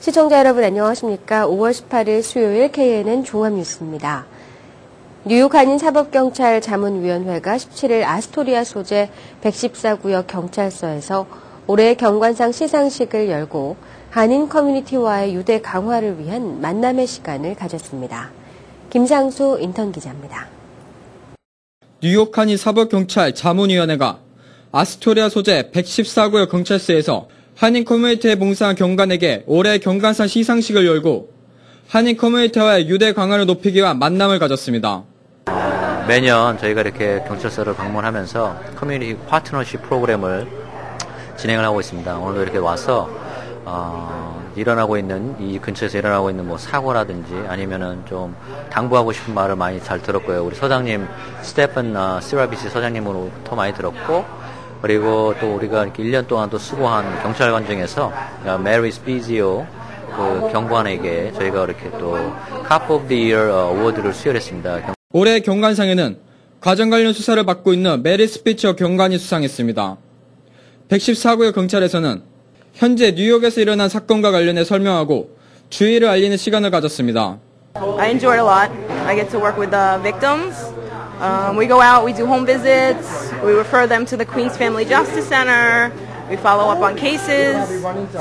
시청자 여러분 안녕하십니까? 5월 18일 수요일 KNN 종합뉴스입니다. 뉴욕 한인사법경찰 자문위원회가 17일 아스토리아 소재 114구역 경찰서에서 올해 경관상 시상식을 열고 한인 커뮤니티와의 유대 강화를 위한 만남의 시간을 가졌습니다. 김상수 인턴 기자입니다. 뉴욕 한인사법경찰 자문위원회가 아스토리아 소재 114구역 경찰서에서 한인 커뮤니티에 봉사한 경관에게 올해 경관상 시상식을 열고 한인 커뮤니티와의 유대 강화를 높이기 위한 만남을 가졌습니다. 매년 저희가 이렇게 경찰서를 방문하면서 커뮤니티 파트너십 프로그램을 진행을 하고 있습니다. 오늘도 이렇게 와서 일어나고 있는 이 근처에서 일어나고 있는 뭐 사고라든지 아니면은 좀 당부하고 싶은 말을 많이 잘 들었고요. 우리 서장님 스테픈 시라비시 서장님으로부터 많이 들었고. 그리고 또 우리가 이렇게 1년 동안 또 수고한 경찰관 중에서 메리 스피지오 그 경관에게 저희가 이렇게 또 카프 오브 더 이어 어워드를 수여했습니다. 올해 경관상에는 가정 관련 수사를 맡고 있는 메리 스피지오 경관이 수상했습니다. 114구역 경찰에서는 현재 뉴욕에서 일어난 사건과 관련해 설명하고 주의를 알리는 시간을 가졌습니다. I enjoyed a lot. I get to work with the victims. We go out, we do home visits, we refer them to the Queens Family Justice Center, we follow up on cases,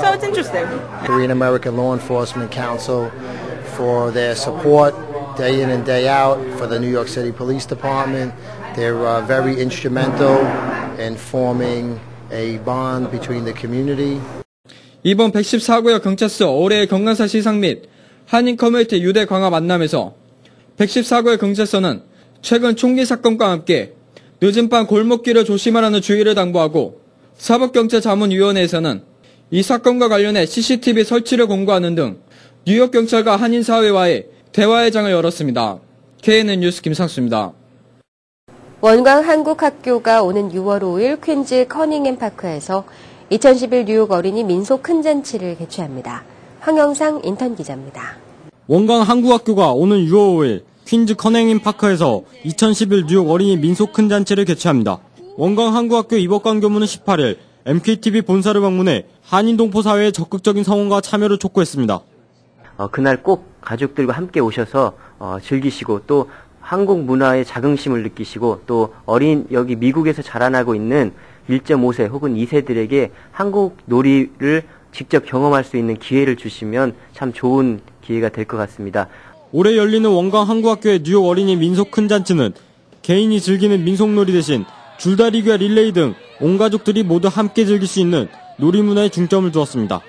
so it's interesting. Korean American Law Enforcement Council for their support day in and day out, for the New York City Police Department. They're very instrumental in forming a bond between the community. 이번 114구역 경찰서 올해의 경관상 시상 및 한인 커뮤니티 유대 강화 만남에서 114구역 경찰서는 최근 총기 사건과 함께 늦은 밤 골목길을 조심하라는 주의를 당부하고 사법경찰 자문위원회에서는 이 사건과 관련해 CCTV 설치를 권고하는 등 뉴욕 경찰과 한인사회와의 대화의 장을 열었습니다. KNN 뉴스 김상수입니다. 원광 한국학교가 오는 6월 5일 퀸즈 커닝햄 파크에서 2011 뉴욕 어린이 민속 큰잔치를 개최합니다. 황영상 인턴 기자입니다. 원광 한국학교가 오는 6월 5일 퀸즈 커닝햄 파크에서 2011 뉴욕 어린이 민속 큰잔치를 개최합니다. 원광 한국학교 이복관 교무는 18일 MKTV 본사를 방문해 한인 동포 사회의 적극적인 성원과 참여를 촉구했습니다. 그날 꼭 가족들과 함께 오셔서 즐기시고 또 한국 문화의 자긍심을 느끼시고 또 여기 미국에서 자라나고 있는 1.5세 혹은 2세들에게 한국 놀이를 직접 경험할 수 있는 기회를 주시면 참 좋은 기회가 될 것 같습니다. 올해 열리는 원광 한국학교의 뉴욕 어린이 민속 큰잔치는 개인이 즐기는 민속놀이 대신 줄다리기와 릴레이 등 온 가족들이 모두 함께 즐길 수 있는 놀이문화에 중점을 두었습니다.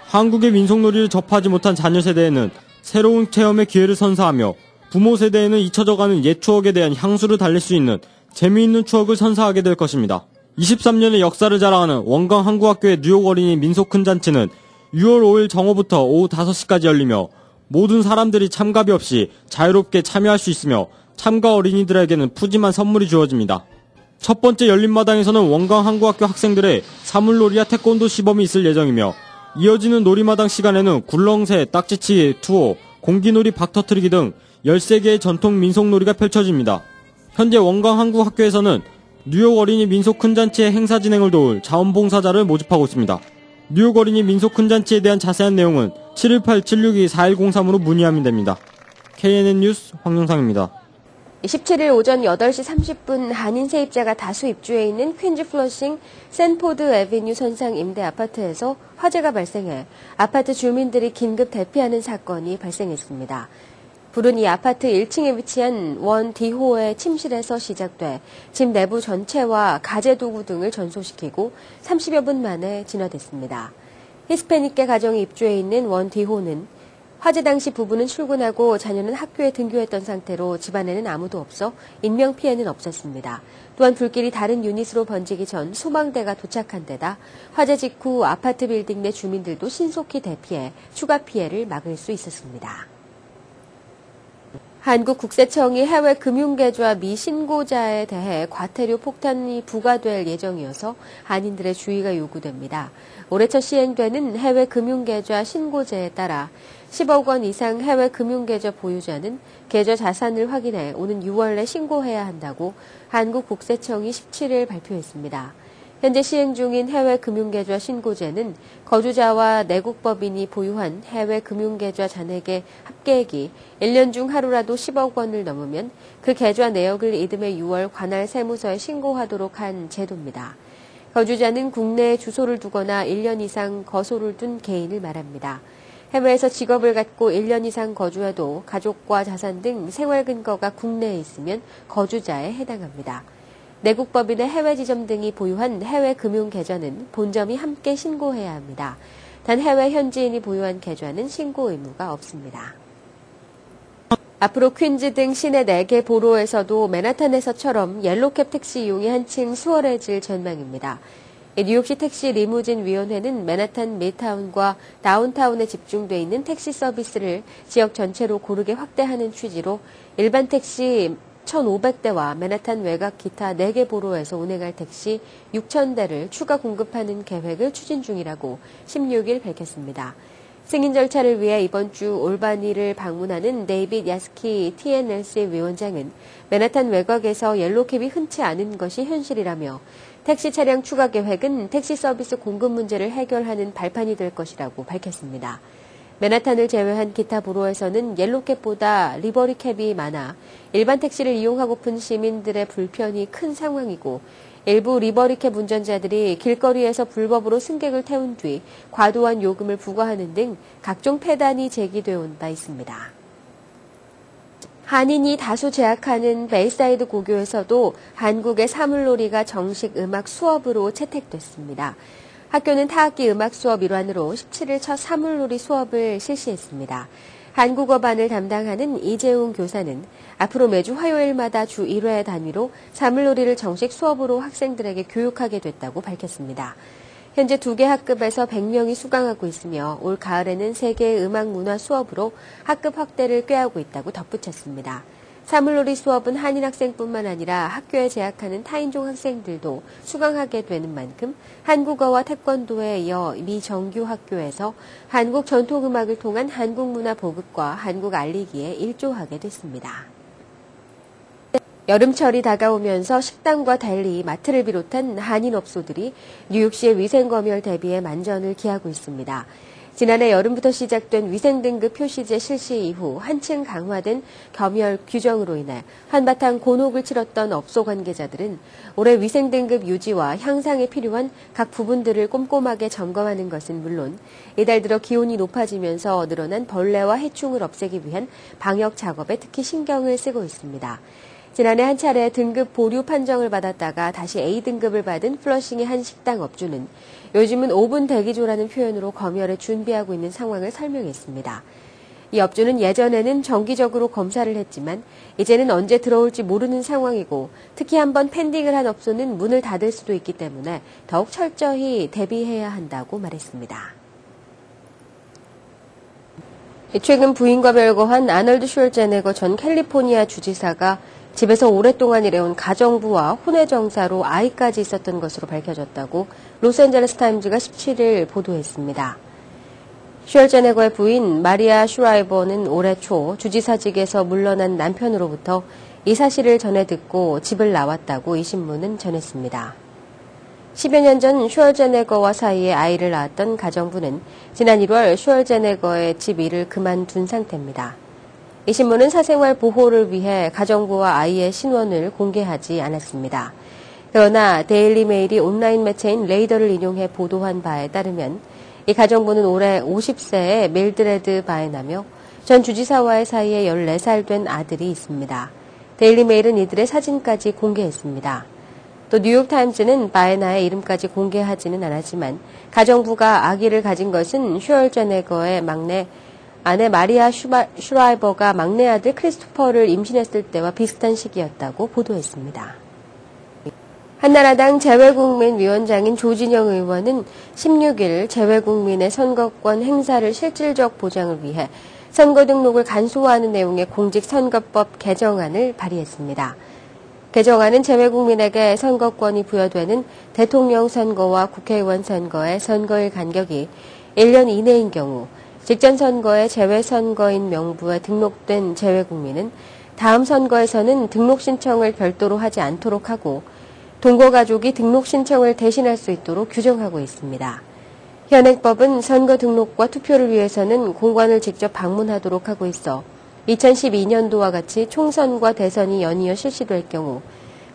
한국의 민속놀이를 접하지 못한 자녀 세대에는 새로운 체험의 기회를 선사하며 부모 세대에는 잊혀져가는 옛 추억에 대한 향수를 달랠 수 있는 재미있는 추억을 선사하게 될 것입니다. 23년의 역사를 자랑하는 원광 한국학교의 뉴욕 어린이 민속 큰잔치는 6월 5일 정오부터 오후 5시까지 열리며 모든 사람들이 참가비 없이 자유롭게 참여할 수 있으며 참가 어린이들에게는 푸짐한 선물이 주어집니다. 첫 번째 열린마당에서는 원광 한국학교 학생들의 사물놀이와 태권도 시범이 있을 예정이며 이어지는 놀이마당 시간에는 굴렁쇠, 딱지치기, 투어, 공기놀이 박터트리기 등 13개의 전통 민속놀이가 펼쳐집니다. 현재 원광 한국학교에서는 뉴욕 어린이 민속 큰잔치의 행사 진행을 도울 자원봉사자를 모집하고 있습니다. 뉴욕 어린이 민속 큰잔치에 대한 자세한 내용은 718-762-4103으로 문의하면 됩니다. KNN 뉴스 황영상입니다. 17일 오전 8시 30분 한인 세입자가 다수 입주해 있는 퀸즈 플러싱 샌포드 애비뉴 선상 임대 아파트에서 화재가 발생해 아파트 주민들이 긴급 대피하는 사건이 발생했습니다. 불은 이 아파트 1층에 위치한 원 D호의 침실에서 시작돼 집 내부 전체와 가재 도구 등을 전소시키고 30여 분 만에 진화됐습니다. 히스패닉계 가정이 입주해 있는 원 D호는 화재 당시 부부는 출근하고 자녀는 학교에 등교했던 상태로 집안에는 아무도 없어 인명피해는 없었습니다. 또한 불길이 다른 유닛으로 번지기 전 소방대가 도착한 데다 화재 직후 아파트 빌딩 내 주민들도 신속히 대피해 추가 피해를 막을 수 있었습니다. 한국국세청이 해외 금융계좌 미신고자에 대해 과태료 폭탄이 부과될 예정이어서 한인들의 주의가 요구됩니다. 올해 첫 시행되는 해외 금융계좌 신고제에 따라 10억 원 이상 해외 금융계좌 보유자는 계좌 자산을 확인해 오는 6월 내 신고해야 한다고 한국국세청이 17일 발표했습니다. 현재 시행 중인 해외 금융계좌 신고제는 거주자와 내국법인이 보유한 해외 금융계좌 잔액의 합계액이 1년 중 하루라도 10억 원을 넘으면 그 계좌 내역을 이듬해 6월 관할 세무서에 신고하도록 한 제도입니다. 거주자는 국내에 주소를 두거나 1년 이상 거소를 둔 개인을 말합니다. 해외에서 직업을 갖고 1년 이상 거주해도 가족과 자산 등 생활 근거가 국내에 있으면 거주자에 해당합니다. 내국법인의 해외 지점 등이 보유한 해외 금융 계좌는 본점이 함께 신고해야 합니다. 단 해외 현지인이 보유한 계좌는 신고 의무가 없습니다. 앞으로 퀸즈 등 시내 4개 보로에서도 맨하탄에서처럼 옐로캡 택시 이용이 한층 수월해질 전망입니다. 뉴욕시 택시 리무진 위원회는 맨하탄 미드타운과 다운타운에 집중돼 있는 택시 서비스를 지역 전체로 고르게 확대하는 취지로 일반 택시 1,500대와 맨하탄 외곽 기타 4개 보로에서 운행할 택시 6,000대를 추가 공급하는 계획을 추진 중이라고 16일 밝혔습니다. 승인 절차를 위해 이번 주 올바니를 방문하는 데이빗 야스키 TNLC 위원장은 맨하탄 외곽에서 옐로캡이 흔치 않은 것이 현실이라며 택시 차량 추가 계획은 택시 서비스 공급 문제를 해결하는 발판이 될 것이라고 밝혔습니다. 맨하탄을 제외한 기타 보로에서는 옐로캡보다 리버리캡이 많아 일반 택시를 이용하고픈 시민들의 불편이 큰 상황이고 일부 리버리캡 운전자들이 길거리에서 불법으로 승객을 태운 뒤 과도한 요금을 부과하는 등 각종 폐단이 제기되어 온 바 있습니다. 한인이 다수 재학하는 베이사이드 고교에서도 한국의 사물놀이가 정식 음악 수업으로 채택됐습니다. 학교는 타악기 음악 수업 일환으로 17일 첫 사물놀이 수업을 실시했습니다. 한국어반을 담당하는 이재웅 교사는 앞으로 매주 화요일마다 주 1회 단위로 사물놀이를 정식 수업으로 학생들에게 교육하게 됐다고 밝혔습니다. 현재 2개 학급에서 100명이 수강하고 있으며 올 가을에는 3개의 음악 문화 수업으로 학급 확대를 꾀하고 있다고 덧붙였습니다. 사물놀이 수업은 한인 학생뿐만 아니라 학교에 재학하는 타인종 학생들도 수강하게 되는 만큼 한국어와 태권도에 이어 미 정규 학교에서 한국 전통음악을 통한 한국 문화 보급과 한국 알리기에 일조하게 됐습니다. 여름철이 다가오면서 식당과 달리 마트를 비롯한 한인 업소들이 뉴욕시의 위생검열 대비에 만전을 기하고 있습니다. 지난해 여름부터 시작된 위생등급 표시제 실시 이후 한층 강화된 검열 규정으로 인해 한바탕 곤혹을 치렀던 업소 관계자들은 올해 위생등급 유지와 향상에 필요한 각 부분들을 꼼꼼하게 점검하는 것은 물론 이달 들어 기온이 높아지면서 늘어난 벌레와 해충을 없애기 위한 방역 작업에 특히 신경을 쓰고 있습니다. 지난해 한 차례 등급 보류 판정을 받았다가 다시 A등급을 받은 플러싱의 한 식당 업주는 요즘은 5분 대기조라는 표현으로 검열에 준비하고 있는 상황을 설명했습니다. 이 업주는 예전에는 정기적으로 검사를 했지만 이제는 언제 들어올지 모르는 상황이고 특히 한번 펜딩을 한 업소는 문을 닫을 수도 있기 때문에 더욱 철저히 대비해야 한다고 말했습니다. 최근 부인과 별거한 아널드 슈왈제네거 전 캘리포니아 주지사가 집에서 오랫동안 일해온 가정부와 혼외 정사로 아이까지 있었던 것으로 밝혀졌다고 로스앤젤레스 타임즈가 17일 보도했습니다. 슈왈제네거의 부인 마리아 슈라이버는 올해 초 주지사직에서 물러난 남편으로부터 이 사실을 전해 듣고 집을 나왔다고 이 신문은 전했습니다. 10여 년 전 슈왈제네거와 사이에 아이를 낳았던 가정부는 지난 1월 슈왈제네거의 집 일을 그만둔 상태입니다. 이 신문은 사생활 보호를 위해 가정부와 아이의 신원을 공개하지 않았습니다. 그러나 데일리 메일이 온라인 매체인 레이더를 인용해 보도한 바에 따르면 이 가정부는 올해 50세의 밀드레드 바에나며 전 주지사와의 사이에 14살 된 아들이 있습니다. 데일리 메일은 이들의 사진까지 공개했습니다. 또 뉴욕타임즈는 바에나의 이름까지 공개하지는 않았지만 가정부가 아기를 가진 것은 슈왈제네거의 막내 아내 마리아 슈라이버가 막내 아들 크리스토퍼를 임신했을 때와 비슷한 시기였다고 보도했습니다. 한나라당 재외국민위원장인 조진영 의원은 16일 재외국민의 선거권 행사를 실질적 보장을 위해 선거 등록을 간소화하는 내용의 공직선거법 개정안을 발의했습니다. 개정안은 재외국민에게 선거권이 부여되는 대통령 선거와 국회의원 선거의 선거일 간격이 1년 이내인 경우 직전 선거에 재외선거인 명부에 등록된 재외국민은 다음 선거에서는 등록 신청을 별도로 하지 않도록 하고 동거가족이 등록 신청을 대신할 수 있도록 규정하고 있습니다. 현행법은 선거 등록과 투표를 위해서는 공관을 직접 방문하도록 하고 있어 2012년도와 같이 총선과 대선이 연이어 실시될 경우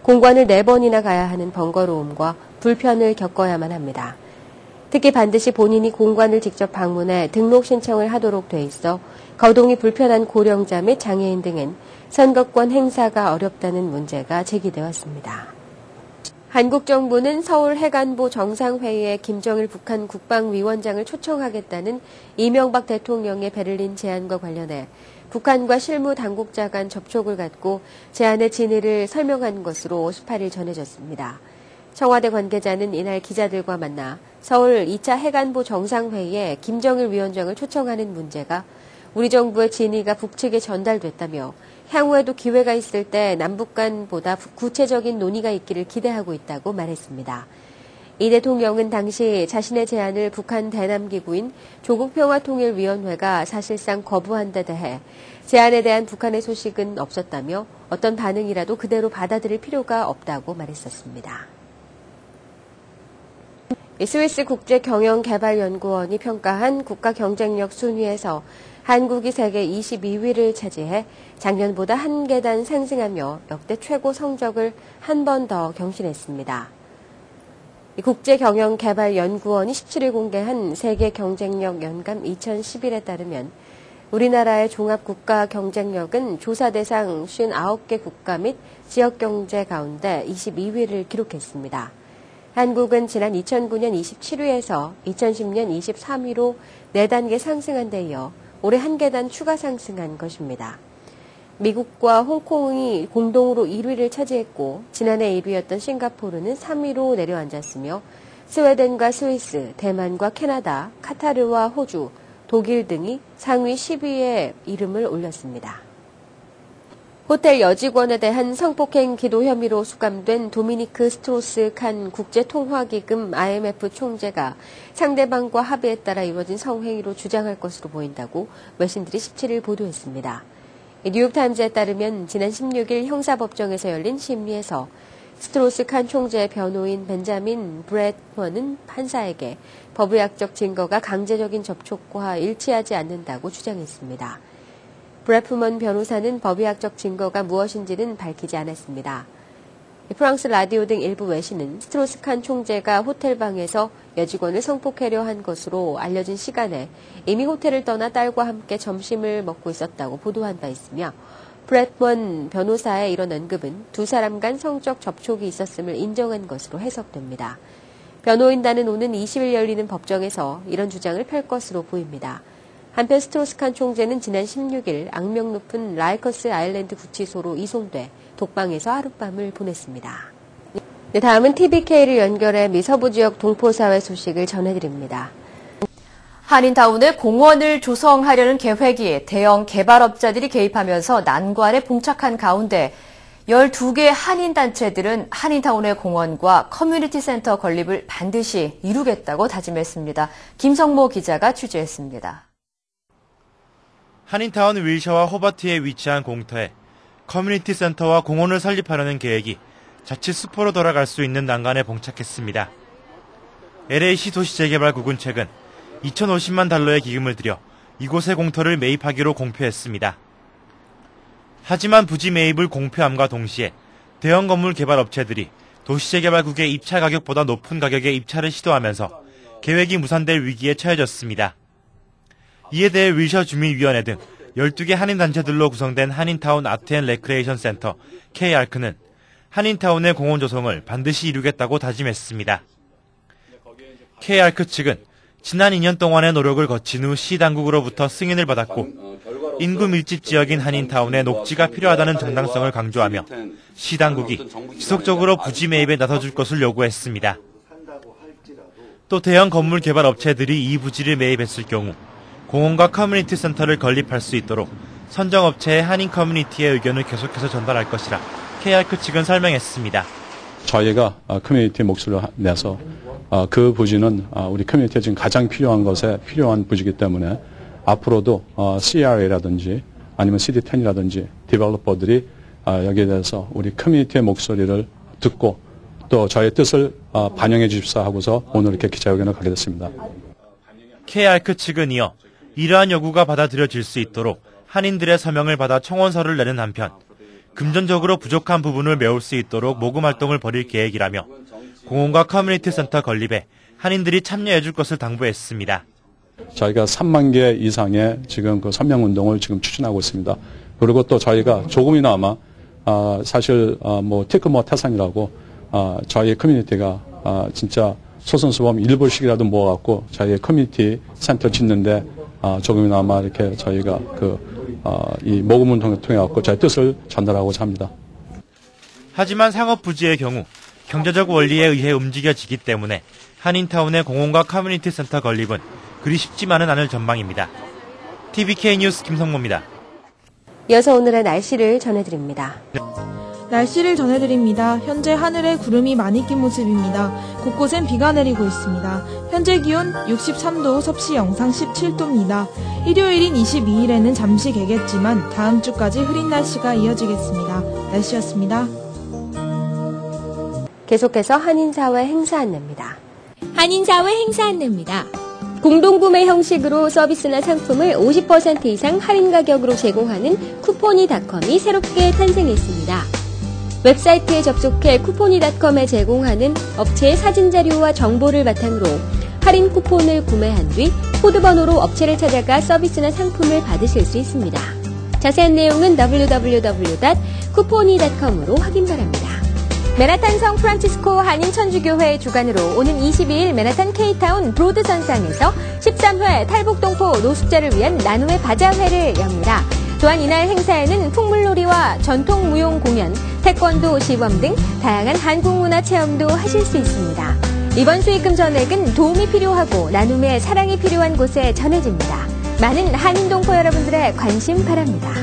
공관을 4번이나 가야 하는 번거로움과 불편을 겪어야만 합니다. 특히 반드시 본인이 공관을 직접 방문해 등록 신청을 하도록 돼 있어 거동이 불편한 고령자 및 장애인 등은 선거권 행사가 어렵다는 문제가 제기되어 왔습니다. 한국 정부는 서울 해관보 정상회의에 김정일 북한 국방위원장을 초청하겠다는 이명박 대통령의 베를린 제안과 관련해 북한과 실무 당국자 간 접촉을 갖고 제안의 진위를 설명한 것으로 18일 전해졌습니다. 청와대 관계자는 이날 기자들과 만나 서울 2차 해관보 정상회의에 김정일 위원장을 초청하는 문제가 우리 정부의 진위가 북측에 전달됐다며 향후에도 기회가 있을 때 남북 간보다 구체적인 논의가 있기를 기대하고 있다고 말했습니다. 이 대통령은 당시 자신의 제안을 북한 대남기구인 조국평화통일위원회가 사실상 거부한 데 대해 제안에 대한 북한의 소식은 없었다며 어떤 반응이라도 그대로 받아들일 필요가 없다고 말했었습니다. 스위스 국제경영개발연구원이 평가한 국가경쟁력 순위에서 한국이 세계 22위를 차지해 작년보다 한 계단 상승하며 역대 최고 성적을 한 번 더 경신했습니다. 국제경영개발연구원이 17일 공개한 세계 경쟁력 연감 2011에 따르면 우리나라의 종합국가 경쟁력은 조사 대상 59개 국가 및 지역경제 가운데 22위를 기록했습니다. 한국은 지난 2009년 27위에서 2010년 23위로 4단계 상승한 데 이어 올해 한 계단 추가 상승한 것입니다. 미국과 홍콩이 공동으로 1위를 차지했고 지난해 1위였던 싱가포르는 3위로 내려앉았으며 스웨덴과 스위스, 대만과 캐나다, 카타르와 호주, 독일 등이 상위 10위에 이름을 올렸습니다. 호텔 여직원에 대한 성폭행 기도 혐의로 수감된 도미니크 스트로스 칸 국제통화기금 IMF 총재가 상대방과 합의에 따라 이루어진 성행위로 주장할 것으로 보인다고 외신들이 17일 보도했습니다. 뉴욕타임즈에 따르면 지난 16일 형사법정에서 열린 심리에서 스트로스 칸 총재의 변호인 벤자민 브래드먼은 판사에게 법의학적 증거가 강제적인 접촉과 일치하지 않는다고 주장했습니다. 브래프먼 변호사는 법의학적 증거가 무엇인지는 밝히지 않았습니다. 프랑스 라디오 등 일부 외신은 스트로스칸 총재가 호텔방에서 여직원을 성폭하려 한 것으로 알려진 시간에 이미 호텔을 떠나 딸과 함께 점심을 먹고 있었다고 보도한 바 있으며 브래프먼 변호사의 이런 언급은 두 사람 간 성적 접촉이 있었음을 인정한 것으로 해석됩니다. 변호인단은 오는 20일 열리는 법정에서 이런 주장을 펼 것으로 보입니다. 한편 스트로스칸 총재는 지난 16일 악명 높은 라이커스 아일랜드 구치소로 이송돼 독방에서 하룻밤을 보냈습니다. 네, 다음은 TBK를 연결해 미 서부 지역 동포사회 소식을 전해드립니다. 한인타운에 공원을 조성하려는 계획이 대형 개발업자들이 개입하면서 난관에 봉착한 가운데 12개 한인단체들은 한인타운의 공원과 커뮤니티 센터 건립을 반드시 이루겠다고 다짐했습니다. 김성모 기자가 취재했습니다. 한인타운 윌셔와 호버트에 위치한 공터에 커뮤니티 센터와 공원을 설립하려는 계획이 자칫 수포로 돌아갈 수 있는 난관에 봉착했습니다. LA시 도시재개발국은 최근 2,050만 달러의 기금을 들여 이곳의 공터를 매입하기로 공표했습니다. 하지만 부지 매입을 공표함과 동시에 대형 건물 개발 업체들이 도시재개발국의 입찰 가격보다 높은 가격에 입찰을 시도하면서 계획이 무산될 위기에 처해졌습니다. 이에 대해 윌셔 주민위원회 등 12개 한인단체들로 구성된 한인타운 아트 앤 레크레이션 센터 K-ARC는 한인타운의 공원 조성을 반드시 이루겠다고 다짐했습니다. K-ARC 측은 지난 2년 동안의 노력을 거친 후 시 당국으로부터 승인을 받았고 인구 밀집 지역인 한인타운에 녹지가 필요하다는 정당성을 강조하며 시 당국이 지속적으로 부지 매입에 나서줄 것을 요구했습니다. 또 대형 건물 개발 업체들이 이 부지를 매입했을 경우 공원과 커뮤니티 센터를 건립할 수 있도록 선정업체의 한인 커뮤니티의 의견을 계속해서 전달할 것이라 K-ARC 측은 설명했습니다. 저희가 커뮤니티의 목소리를 내서 그 부지는 우리 커뮤니티에 지금 가장 필요한 것에 필요한 부지이기 때문에 앞으로도 CRA라든지 아니면 CD10이라든지 디벨로퍼들이 여기에 대해서 우리 커뮤니티의 목소리를 듣고 또 저의 뜻을 반영해 주십사 하고서 오늘 이렇게 기자회견을 가게 됐습니다. K아르크 측은 이어 이러한 요구가 받아들여질 수 있도록 한인들의 서명을 받아 청원서를 내는 한편 금전적으로 부족한 부분을 메울 수 있도록 모금 활동을 벌일 계획이라며 공원과 커뮤니티 센터 건립에 한인들이 참여해 줄 것을 당부했습니다. 저희가 3만 개 이상의 지금 그 서명 운동을 지금 추진하고 있습니다. 그리고 또 저희가 조금이나마 사실 뭐 테크모 타산이라고 저희 커뮤니티가 진짜 소선수범 1불씩이라도 모아갖고 저희 커뮤니티 센터 짓는데 조금이나마 이렇게 저희가 이 모금 운동을 통해 갖고 저희 뜻을 전달하고자 합니다. 하지만 상업 부지의 경우 경제적 원리에 의해 움직여지기 때문에 한인타운의 공원과 커뮤니티 센터 건립은 그리 쉽지만은 않을 전망입니다. TVK 뉴스 김성모입니다. 이어서 오늘의 날씨를 전해드립니다. 날씨를 전해드립니다. 현재 하늘에 구름이 많이 낀 모습입니다. 곳곳엔 비가 내리고 있습니다. 현재 기온 63도, 섭씨 영상 17도입니다. 일요일인 22일에는 잠시 개겠지만 다음 주까지 흐린 날씨가 이어지겠습니다. 날씨였습니다. 계속해서 한인사회 행사 안내입니다. 한인사회 행사 안내입니다. 공동구매 형식으로 서비스나 상품을 50% 이상 할인 가격으로 제공하는 쿠포니닷컴이 새롭게 탄생했습니다. 웹사이트에 접속해 쿠포니닷컴에 제공하는 업체의 사진 자료와 정보를 바탕으로 할인 쿠폰을 구매한 뒤 코드번호로 업체를 찾아가 서비스나 상품을 받으실 수 있습니다. 자세한 내용은 www.쿠포니.com으로 확인 바랍니다. 맨하탄 성프란치스코 한인천주교회 주관으로 오는 22일 맨하탄 K타운 브로드선상에서 13회 탈북동포 노숙자를 위한 나눔의 바자회를 엽니다. 또한 이날 행사에는 풍물놀이와 전통무용 공연, 태권도 시범 등 다양한 한국문화 체험도 하실 수 있습니다. 이번 수익금 전액은 도움이 필요하고 나눔의 사랑이 필요한 곳에 전해집니다. 많은 한인동포 여러분들의 관심 바랍니다.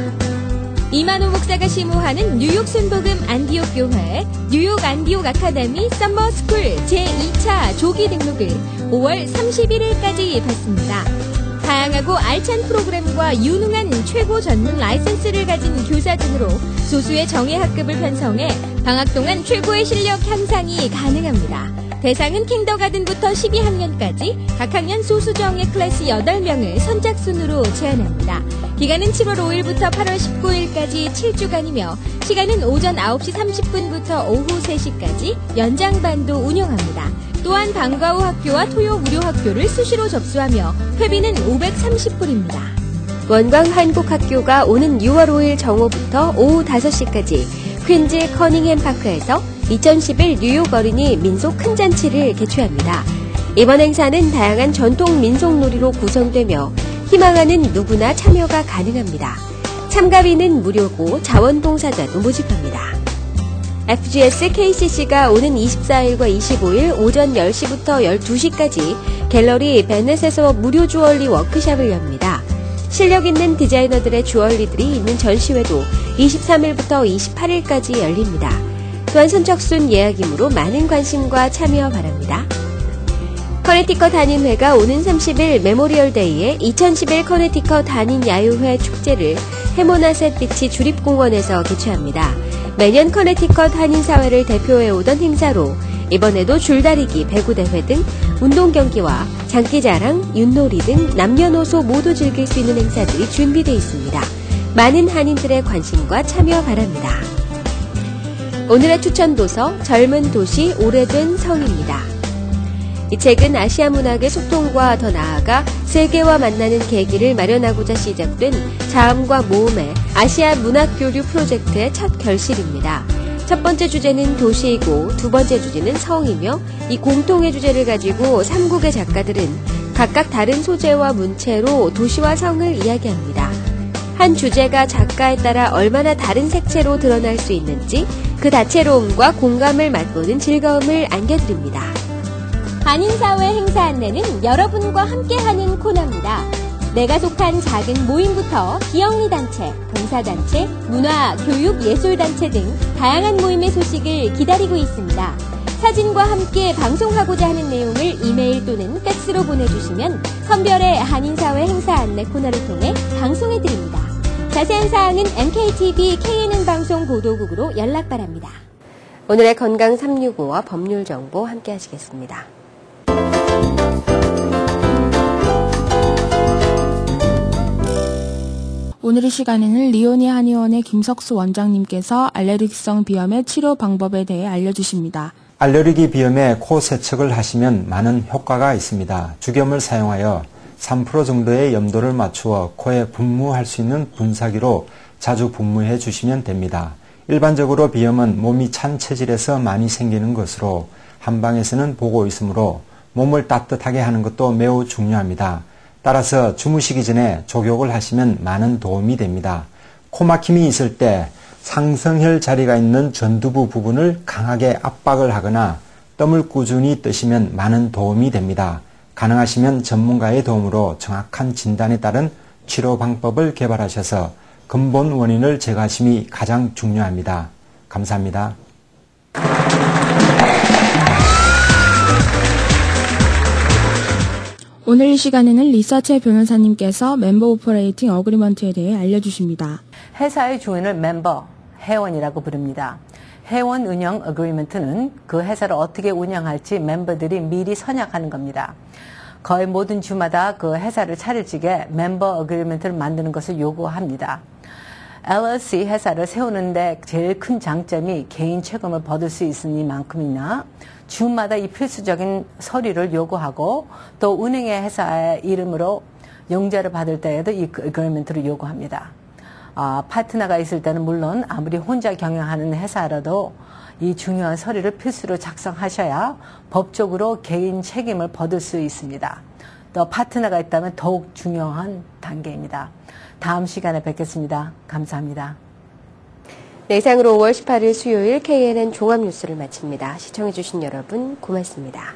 이만호 목사가 심호하는 뉴욕 순복음 안디옥 교회 뉴욕 안디옥 아카데미 썸머스쿨 제2차 조기 등록을 5월 31일까지 받습니다. 다양하고 알찬 프로그램과 유능한 최고 전문 라이센스를 가진 교사 등으로 소수의 정예 학급을 편성해 방학 동안 최고의 실력 향상이 가능합니다. 대상은 kindergarten부터 12학년까지 각 학년 소수 정예 클래스 8명을 선착순으로 제한합니다. 기간은 7월 5일부터 8월 19일까지 7주간이며 시간은 오전 9시 30분부터 오후 3시까지 연장반도 운영합니다. 또한 방과 후 학교와 토요 무료 학교를 수시로 접수하며 회비는 530불입니다. 원광 한국학교가 오는 6월 5일 정오부터 오후 5시까지 퀸즈 커닝햄 파크에서 2011 뉴욕 어린이 민속 큰 잔치를 개최합니다. 이번 행사는 다양한 전통 민속 놀이로 구성되며 희망하는 누구나 참여가 가능합니다. 참가비는 무료고 자원봉사자도 모집합니다. FGS KCC가 오는 24일과 25일 오전 10시부터 12시까지 갤러리 베넷에서 무료 주얼리 워크숍을 엽니다. 실력 있는 디자이너들의 주얼리들이 있는 전시회도 23일부터 28일까지 열립니다. 또한 선착순 예약이므로 많은 관심과 참여 바랍니다. 커네티컷 한인회가 오는 30일 메모리얼데이에 2011 커네티컷 한인 야유회 축제를 해모나셋 비치 주립공원에서 개최합니다. 매년 커네티컷 한인사회를 대표해오던 행사로 이번에도 줄다리기, 배구대회 등 운동경기와 장기자랑, 윷놀이 등 남녀노소 모두 즐길 수 있는 행사들이 준비되어 있습니다. 많은 한인들의 관심과 참여 바랍니다. 오늘의 추천 도서 젊은 도시 오래된 성입니다. 이 책은 아시아 문학의 소통과 더 나아가 세계와 만나는 계기를 마련하고자 시작된 자음과 모음의 아시아 문학 교류 프로젝트의 첫 결실입니다. 첫 번째 주제는 도시이고 두 번째 주제는 성이며 이 공통의 주제를 가지고 3국의 작가들은 각각 다른 소재와 문체로 도시와 성을 이야기합니다. 한 주제가 작가에 따라 얼마나 다른 색채로 드러날 수 있는지 그 다채로움과 공감을 맛보는 즐거움을 안겨드립니다. 한인사회 행사 안내는 여러분과 함께하는 코너입니다. 내가 속한 작은 모임부터 기영리단체, 봉사단체, 문화, 교육, 예술단체 등 다양한 모임의 소식을 기다리고 있습니다. 사진과 함께 방송하고자 하는 내용을 이메일 또는 팩스로 보내주시면 선별의 한인사회 행사 안내 코너를 통해 방송해드립니다. 자세한 사항은 MKTV KNN 방송 보도국으로 연락 바랍니다. 오늘의 건강 365와 법률 정보 함께 하시겠습니다. 오늘 이 시간에는 리오니 한의원의 김석수 원장님께서 알레르기성 비염의 치료 방법에 대해 알려주십니다. 알레르기 비염에 코 세척을 하시면 많은 효과가 있습니다. 죽염을 사용하여 3% 정도의 염도를 맞추어 코에 분무할 수 있는 분사기로 자주 분무해 주시면 됩니다. 일반적으로 비염은 몸이 찬 체질에서 많이 생기는 것으로 한방에서는 보고 있으므로 몸을 따뜻하게 하는 것도 매우 중요합니다. 따라서 주무시기 전에 족욕을 하시면 많은 도움이 됩니다. 코막힘이 있을 때 상성혈 자리가 있는 전두부 부분을 강하게 압박을 하거나 땀을 꾸준히 뜨시면 많은 도움이 됩니다. 가능하시면 전문가의 도움으로 정확한 진단에 따른 치료 방법을 개발하셔서 근본 원인을 제거하심이 가장 중요합니다. 감사합니다. 오늘 이 시간에는 리서치 변호사님께서 멤버 오퍼레이팅 어그리먼트에 대해 알려주십니다. 회사의 주인을 멤버, 회원이라고 부릅니다. 회원 운영 어그리먼트는 그 회사를 어떻게 운영할지 멤버들이 미리 선약하는 겁니다. 거의 모든 주마다 그 회사를 차릴 적에 멤버 어그리먼트를 만드는 것을 요구합니다. LLC 회사를 세우는데 제일 큰 장점이 개인 채권을 받을 수 있으니만큼이나 주마다 이 필수적인 서류를 요구하고 또 은행의 회사의 이름으로 영자를 받을 때에도 이 어그리먼트를 요구합니다. 파트너가 있을 때는 물론 아무리 혼자 경영하는 회사라도 이 중요한 서류를 필수로 작성하셔야 법적으로 개인 책임을 받을 수 있습니다. 또 파트너가 있다면 더욱 중요한 단계입니다. 다음 시간에 뵙겠습니다. 감사합니다. 네, 이상으로 5월 18일 수요일 KNN 종합뉴스를 마칩니다. 시청해주신 여러분 고맙습니다.